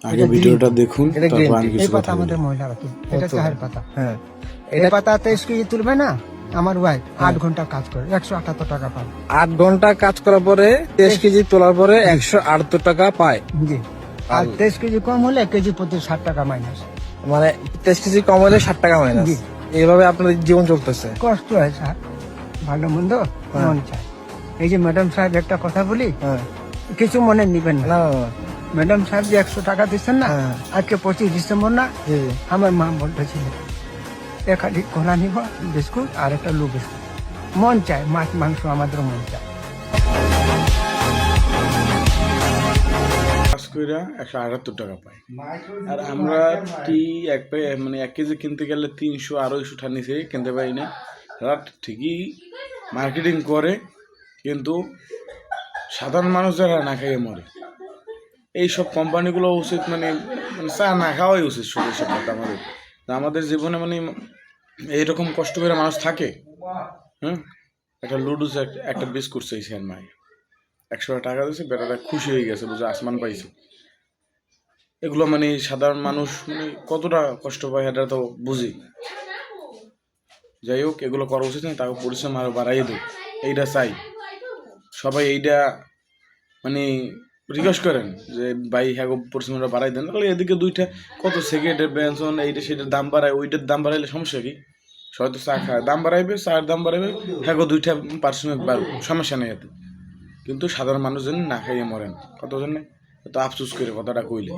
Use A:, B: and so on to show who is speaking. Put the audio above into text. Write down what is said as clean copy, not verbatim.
A: আগে ভিডিওটা দেখুন,
B: এটা
A: তারপর
B: green
A: আমি
B: tea।
A: কিছু
C: এই পাতা
A: কথা বলি।
C: আমাদের মহিলারা তুলবে, এটা চায়ের পাতা।
B: হ্যাঁ
C: এই পাতা 23 কেজি তুলবে না, আমার ওয়াইফ 8 ঘন্টা কাজ করে 178 টাকা পায়।
B: 8 ঘন্টা কাজ করার পরে 23 কেজি তোলার পরে 178 টাকা পায়।
C: জি, আর 23 কেজি কম হলে কেজি প্রতি 60 টাকা মাইনাস।
B: মানে 23 কেজি কম হলে 60 টাকা মাইনাস।
C: জি।
B: এইভাবে আপনাদের জীবন চলতেছে।
C: কষ্ট হয় স্যার, ভালো মন্দ মন চায়। এই যে ম্যাডাম সাহেব একটা কথা বলি,
B: হ্যাঁ
C: কিছু মনে নিবেন না।
B: না না, না।
C: ম্যাডাম সাহেব যে 100 টাকা দিচ্ছেন না,
B: হ্যাঁ।
C: আজকে 25 ডিসেম্বর না,
B: জি জি।
C: আমার মা বলতেছিল খালি কোলা নিব বিস্কুট আর একটা লু বিস্কুট। মন চায়, মাছ মাংস আমাদের মন চায়।
A: কাজ কইরা 178 টাকা পাই, আর আমরা টি মানে 1 কেজি কিনতে গেলে 300-250 টাকা নিচে কিনতে পারি না। তারা ঠিকই মার্কেটিং করে, কিন্তু সাধারণ মানুষ যারা না খাইয়ে মরে। এইসব কোম্পানিগুলো উচিত মানে চা না খাওয়াই উচিত। সত্যি সব কথা আমাদের, আমাদের জীবনে মানে এইরকম কষ্ট করে মানুষ থাকে। হ্যাঁ, একটা লুডুস একটা বিস্কুট চাইছে আর মাই 100 টাকা দিয়েছে, বেটাটা খুশি হয়ে গেছে, বুঝে আসমান পাইছে। এগুলো মানে সাধারণ মানুষ মানে কতটা কষ্ট পায় এটা তো বুঝি। যাই হোক, এগুলো করা উচিত না, তাকে পরিশ্রম আরো বাড়াই দেয়, এইটা চাই সবাই। এইটা মানে রিকোয়েস্ট করেন যে ভাই হ্যাঁ পরিশ্রমটা বাড়াই দেন। তাহলে এদিকে দুইটা কত সিগারেটের বেঞ্চন এইটা সেটার দাম বাড়ায়, ওইটার দাম বাড়াইলে সমস্যা কি? সবাই তো চা খায়, দাম বাড়াইবে, চায়ের দাম বাড়াইবে, হ্যাঁ দুইটা পারিশ্রমিক বাড়বে, সমস্যা নেই এতে। কিন্তু সাধারণ মানুষজন না খাইয়ে মরেন, কতজন তো আফসোস করে কথাটা কইলে।